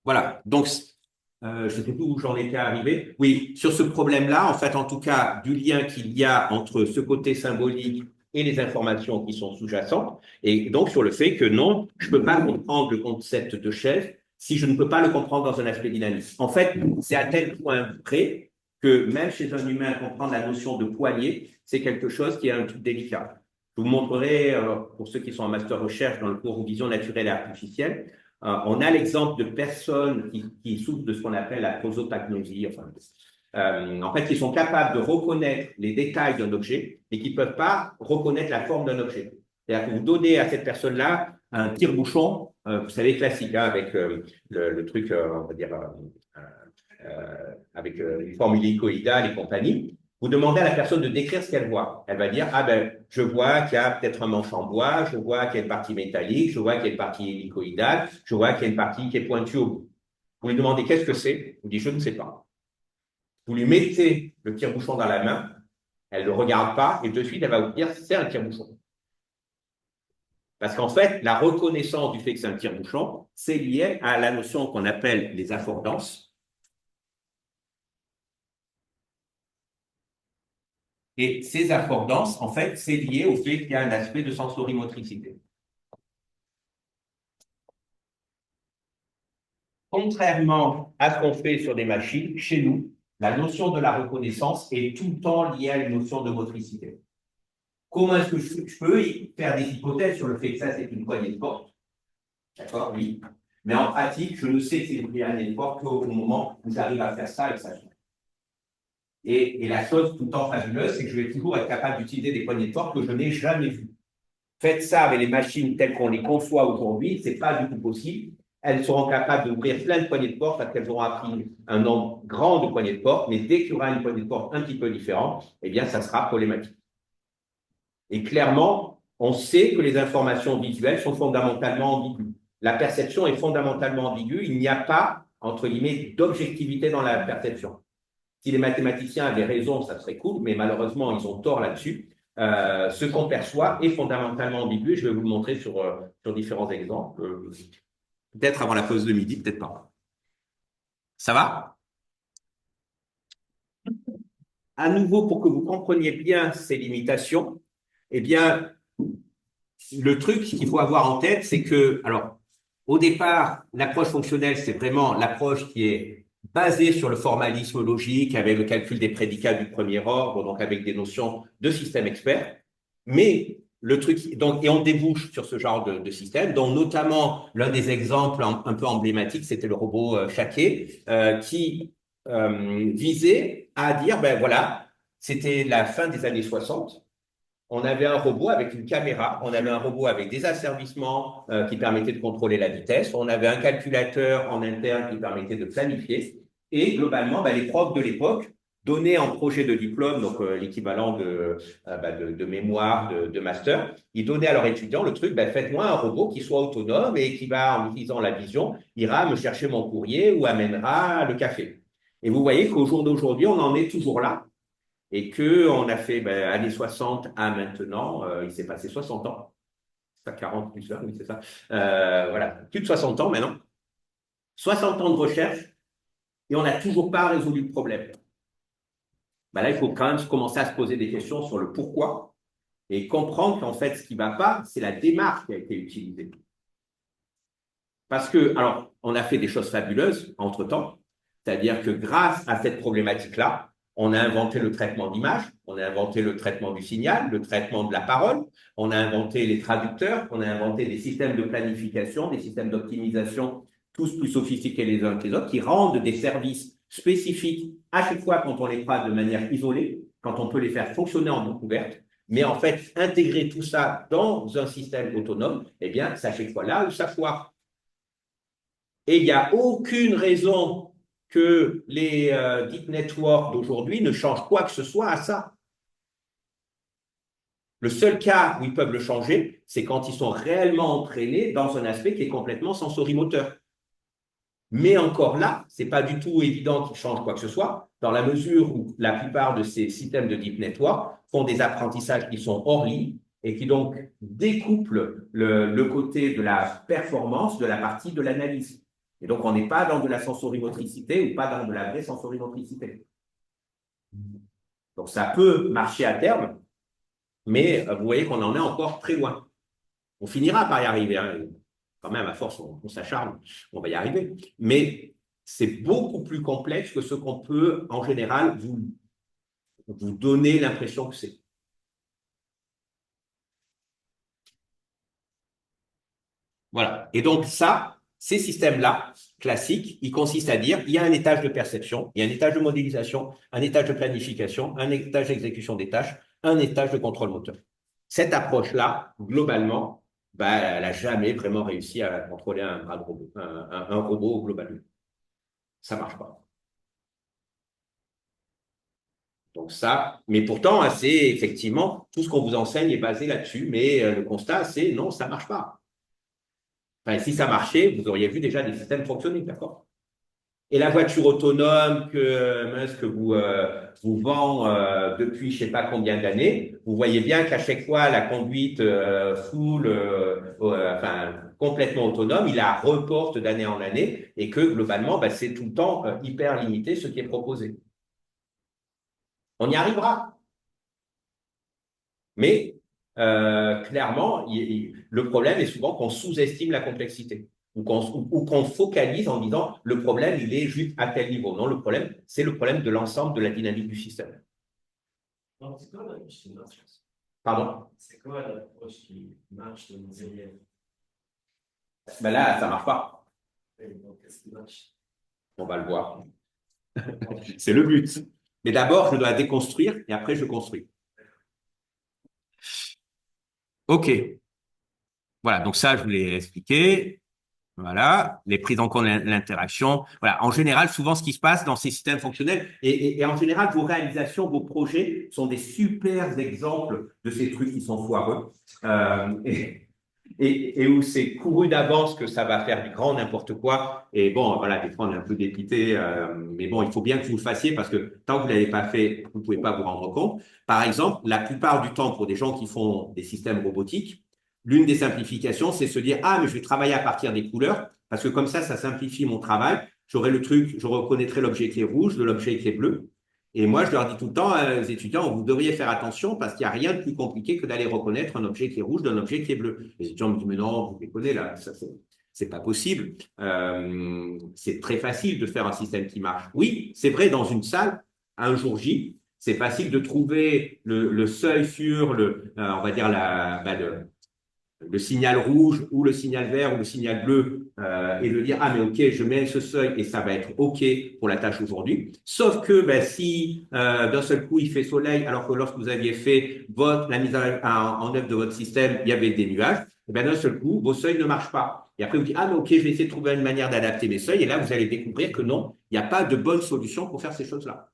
Voilà. Donc, je ne sais plus où j'en étais arrivé. Oui, sur ce problème-là, en fait, en tout cas, du lien qu'il y a entre ce côté symbolique et les informations qui sont sous-jacentes, et donc sur le fait que non, je ne peux pas comprendre le concept de chaise si je ne peux pas le comprendre dans un aspect dynamique. En fait, c'est à tel point vrai que même chez un humain, comprendre la notion de poignée, c'est quelque chose qui est un truc délicat. Je vous montrerai, pour ceux qui sont en master recherche dans le cours Vision naturelle et artificielle, on a l'exemple de personnes qui souffrent de ce qu'on appelle la prosopagnosie, en fait, qui sont capables de reconnaître les détails d'un objet et qui ne peuvent pas reconnaître la forme d'un objet. C'est-à-dire que vous donnez à cette personne-là un tire-bouchon, vous savez, classique, hein, avec le truc, on va dire, avec une forme hélicoïdale et compagnie. Vous demandez à la personne de décrire ce qu'elle voit. Elle va dire, ah ben, je vois qu'il y a peut-être un manche en bois, je vois qu'il y a une partie métallique, je vois qu'il y a une partie hélicoïdale, je vois qu'il y a une partie qui est pointue au bout. Vous lui demandez qu'est-ce que c'est, vous dit, je ne sais pas. Vous lui mettez le tire-bouchon dans la main, elle ne le regarde pas, et de suite, elle va vous dire, c'est un tire-bouchon. Parce qu'en fait, la reconnaissance du fait que c'est un tire-bouchon, c'est lié à la notion qu'on appelle les affordances. Et ces affordances, en fait, c'est lié au fait qu'il y a un aspect de sensorimotricité. Contrairement à ce qu'on fait sur des machines, chez nous, la notion de la reconnaissance est tout le temps liée à une notion de motricité. Comment est-ce que je peux faire des hypothèses sur le fait que ça, c'est une poignée de porte? D'accord, oui. Mais en pratique, je ne sais que c'est une poignée de porte qu'au moment où j'arrive à faire ça et que ça change. Et la chose tout le temps fabuleuse, c'est que je vais toujours être capable d'utiliser des poignées de porte que je n'ai jamais vues. Faites ça avec les machines telles qu'on les conçoit aujourd'hui, ce n'est pas du tout possible. Elles seront capables d'ouvrir plein de poignées de porte parce qu'elles auront appris un nombre grand de poignées de porte, mais dès qu'il y aura une poignée de porte un petit peu différente, eh bien, ça sera problématique. Et clairement, on sait que les informations visuelles sont fondamentalement ambiguës. La perception est fondamentalement ambiguë. Il n'y a pas, entre guillemets, d'objectivité dans la perception. Si les mathématiciens avaient raison, ça serait cool, mais malheureusement, ils ont tort là-dessus. Ce qu'on perçoit est fondamentalement ambigu. Je vais vous le montrer sur différents exemples. Peut-être avant la pause de midi, peut-être pas. Ça va? À nouveau, pour que vous compreniez bien ces limitations, eh bien, le truc qu'il faut avoir en tête, c'est que, alors, au départ, l'approche fonctionnelle, c'est vraiment l'approche qui est basée sur le formalisme logique, avec le calcul des prédicats du premier ordre, donc avec des notions de système expert. Mais le truc, donc, et on débouche sur ce genre de système, dont notamment l'un des exemples un peu emblématiques, c'était le robot Shaké, qui visait à dire, ben voilà, c'était la fin des années 60. On avait un robot avec une caméra, on avait un robot avec des asservissements qui permettaient de contrôler la vitesse, on avait un calculateur en interne qui permettait de planifier, et globalement, ben, les profs de l'époque donnaient en projet de diplôme, donc l'équivalent de mémoire, de master, ils donnaient à leurs étudiants le truc, ben, faites-moi un robot qui soit autonome et qui va, en utilisant la vision, ira me chercher mon courrier ou amènera le café. Et vous voyez qu'au jour d'aujourd'hui, on en est toujours là. Et qu'on a fait années 60 à maintenant, il s'est passé 60 ans. C'est pas 40 plus 20, oui, c'est ça. Voilà, plus de 60 ans maintenant. 60 ans de recherche et on n'a toujours pas résolu le problème. Là, il faut quand même commencer à se poser des questions sur le pourquoi et comprendre qu'en fait, ce qui ne va pas, c'est la démarche qui a été utilisée. Parce que, alors, on a fait des choses fabuleuses entre-temps, c'est-à-dire que grâce à cette problématique-là, on a inventé le traitement d'image, on a inventé le traitement du signal, le traitement de la parole, on a inventé les traducteurs, on a inventé des systèmes de planification, des systèmes d'optimisation, tous plus sophistiqués les uns que les autres, qui rendent des services spécifiques à chaque fois quand on les fera de manière isolée, quand on peut les faire fonctionner en boucle ouverte. Mais en fait, intégrer tout ça dans un système autonome, eh bien, c'est à chaque fois là où ça foire. Et il n'y a aucune raison que les deep networks d'aujourd'hui ne changent quoi que ce soit à ça. Le seul cas où ils peuvent le changer, c'est quand ils sont réellement entraînés dans un aspect qui est complètement sensorimoteur. Mais encore là, ce n'est pas du tout évident qu'ils changent quoi que ce soit, dans la mesure où la plupart de ces systèmes de deep network font des apprentissages qui sont hors ligne et qui donc découplent le côté de la performance de la partie de l'analyse. Et donc, on n'est pas dans de la sensorimotricité ou pas dans de la vraie sensorimotricité. Donc, ça peut marcher à terme, mais vous voyez qu'on en est encore très loin. On finira par y arriver. Hein. Quand même, à force, on s'acharne, on va y arriver. Mais c'est beaucoup plus complexe que ce qu'on peut, en général, vous donner l'impression que c'est. Voilà. Et donc, ça, ces systèmes-là, classiques, ils consistent à dire, il y a un étage de perception, il y a un étage de modélisation, un étage de planification, un étage d'exécution des tâches, un étage de contrôle moteur. Cette approche-là, globalement, elle n'a jamais vraiment réussi à contrôler un bras de robot, un robot globalement. Ça ne marche pas. Donc ça, mais pourtant, c'est effectivement, tout ce qu'on vous enseigne est basé là-dessus, mais le constat, c'est non, ça ne marche pas. Enfin, si ça marchait, vous auriez vu déjà des systèmes fonctionner, d'accord? Et la voiture autonome que Musk vous vend depuis je ne sais pas combien d'années, vous voyez bien qu'à chaque fois, la conduite complètement autonome, il la reporte d'année en année et que globalement, c'est tout le temps hyper limité ce qui est proposé. On y arrivera. Mais clairement, le problème est souvent qu'on sous-estime la complexité ou qu'on focalise en disant le problème, il est juste à tel niveau. Non, le problème, c'est le problème de l'ensemble de la dynamique du système. Donc, c'est quoi l'approche qui marche? Pardon? C'est quoi l'approche qui marche de nos élèves? Là, ça ne marche pas. Donc, qu'est-ce qui marche? On va le voir. C'est le but. Mais d'abord, je dois déconstruire et après, je construis. OK. Voilà, donc ça, je vous l'ai expliqué. Voilà, les prises en compte de l'interaction. Voilà, en général, souvent, ce qui se passe dans ces systèmes fonctionnels, et en général, vos réalisations, vos projets sont des super exemples de ces trucs qui sont foireux et où c'est couru d'avance que ça va faire du grand n'importe quoi. Et bon, voilà, des fois, on est un peu dépité, mais bon, il faut bien que vous le fassiez parce que tant que vous ne l'avez pas fait, vous ne pouvez pas vous rendre compte. Par exemple, la plupart du temps, pour des gens qui font des systèmes robotiques, l'une des simplifications, c'est se dire « Ah, mais je vais travailler à partir des couleurs, parce que comme ça simplifie mon travail. J'aurai le truc, je reconnaîtrai l'objet qui est rouge de l'objet qui est bleu. Et moi, je leur dis tout le temps aux étudiants, vous devriez faire attention parce qu'il n'y a rien de plus compliqué que d'aller reconnaître un objet qui est rouge d'un objet qui est bleu. Les étudiants me disent, mais non, vous déconnez là, ça c'est pas possible. C'est très facile de faire un système qui marche. Oui, c'est vrai, dans une salle, un jour J, c'est facile de trouver le seuil sur on va dire le signal rouge ou le signal vert ou le signal bleu et de dire ah mais ok je mets ce seuil et ça va être ok pour la tâche aujourd'hui. Sauf que si d'un seul coup il fait soleil alors que lorsque vous aviez fait la mise en œuvre de votre système il y avait des nuages, et d'un seul coup vos seuils ne marchent pas. Et après vous dites ah mais ok je vais essayer de trouver une manière d'adapter mes seuils et là vous allez découvrir que non il n'y a pas de bonne solution pour faire ces choses-là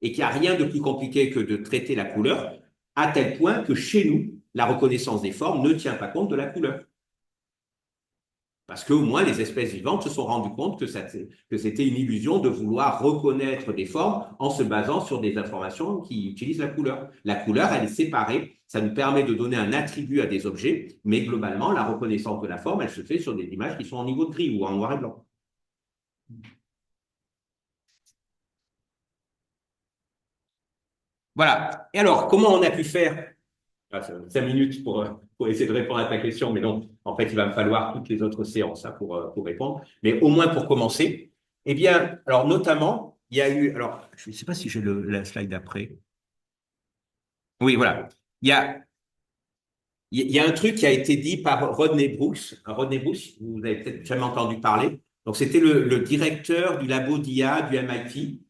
et qu'il n'y a rien de plus compliqué que de traiter la couleur à tel point que chez nous la reconnaissance des formes ne tient pas compte de la couleur. Parce qu'au moins, les espèces vivantes se sont rendues compte que c'était une illusion de vouloir reconnaître des formes en se basant sur des informations qui utilisent la couleur. La couleur, elle est séparée. Ça nous permet de donner un attribut à des objets, mais globalement, la reconnaissance de la forme, elle se fait sur des images qui sont en niveau de gris ou en noir et blanc. Voilà. Et alors, comment on a pu faire 5 minutes pour essayer de répondre à ta question, mais non, en fait, il va me falloir toutes les autres séances pour répondre. Mais au moins pour commencer, eh bien, alors notamment, il y a eu, alors je ne sais pas si j'ai la slide d'après. Oui, voilà. Il y a un truc qui a été dit par Rodney Brooks. Rodney Brooks, vous avez peut-être jamais entendu parler. Donc, c'était le directeur du labo d'IA du MIT.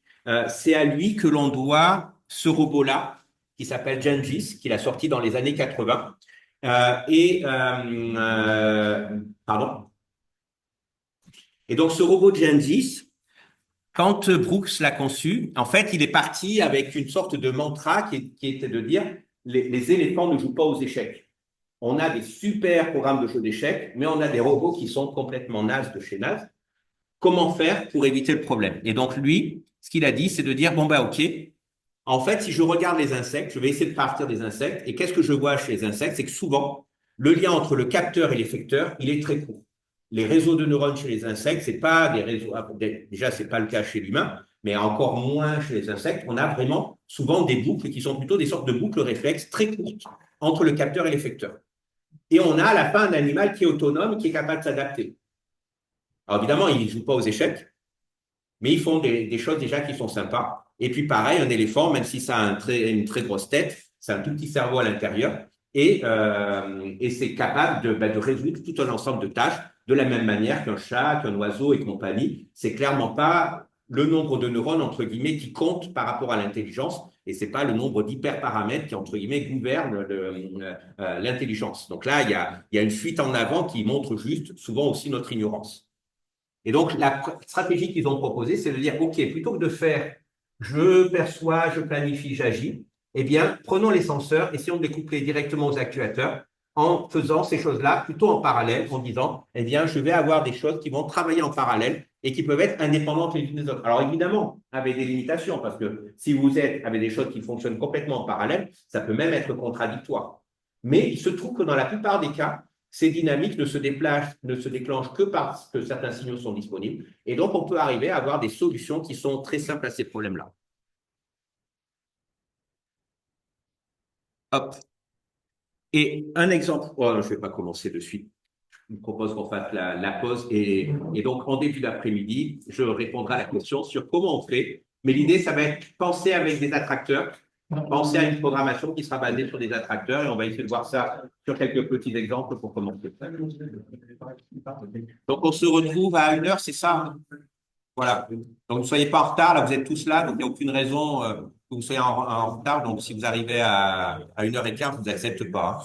C'est à lui que l'on doit ce robot-là, qui s'appelle Gengis, qu'il a sorti dans les années 80. Pardon. Et donc, ce robot Gengis, quand Brooks l'a conçu, en fait, il est parti avec une sorte de mantra qui était de dire les éléphants ne jouent pas aux échecs. On a des super programmes de jeux d'échecs, mais on a des robots qui sont complètement nazes de chez nazes. Comment faire pour éviter le problème? Et donc, lui, ce qu'il a dit, c'est de dire, bon, ok, en fait, si je regarde les insectes, je vais essayer de partir des insectes, et qu'est-ce que je vois chez les insectes? C'est que souvent, le lien entre le capteur et l'effecteur, il est très court. Les réseaux de neurones chez les insectes, c'est pas des réseaux, déjà, c'est pas le cas chez l'humain, mais encore moins chez les insectes. On a vraiment souvent des boucles qui sont plutôt des sortes de boucles réflexes très courtes entre le capteur et l'effecteur. Et on a à la fin un animal qui est autonome, qui est capable de s'adapter. Alors évidemment, ils ne jouent pas aux échecs, mais ils font des choses déjà qui sont sympas. Et puis pareil, un éléphant, même si ça a une très grosse tête, c'est un tout petit cerveau à l'intérieur, et c'est capable de résoudre tout un ensemble de tâches de la même manière qu'un chat, qu'un oiseau et compagnie. C'est clairement pas le nombre de neurones, entre guillemets, qui compte par rapport à l'intelligence, et c'est pas le nombre d'hyperparamètres qui, entre guillemets, gouvernent l'intelligence. Donc là, il y a une fuite en avant qui montre juste souvent aussi notre ignorance. Et donc, la stratégie qu'ils ont proposée, c'est de dire, OK, plutôt que de faire je perçois, je planifie, j'agis, eh bien, prenons les senseurs, essayons de les coupler directement aux actuateurs en faisant ces choses-là plutôt en parallèle, en disant, eh bien, je vais avoir des choses qui vont travailler en parallèle et qui peuvent être indépendantes les unes des autres. Alors, évidemment, avec des limitations, parce que si vous êtes avec des choses qui fonctionnent complètement en parallèle, ça peut même être contradictoire. Mais il se trouve que dans la plupart des cas, ces dynamiques ne se déclenchent que parce que certains signaux sont disponibles. Et donc, on peut arriver à avoir des solutions qui sont très simples à ces problèmes-là. Hop. Et un exemple, oh, je ne vais pas commencer de suite. Je vous propose qu'on fasse la pause. Et donc, en début d'après-midi, je répondrai à la question sur comment on fait. Mais l'idée, ça va être penser avec des attracteurs, penser à une programmation qui sera basée sur des attracteurs. Et on va essayer de voir ça sur quelques petits exemples pour commencer. Donc, on se retrouve à 1h, c'est ça? Voilà. Donc, ne soyez pas en retard. Là, vous êtes tous là. Donc, il n'y a aucune raison que vous soyez en retard. Donc, si vous arrivez à 1h15, je ne vous accepte pas.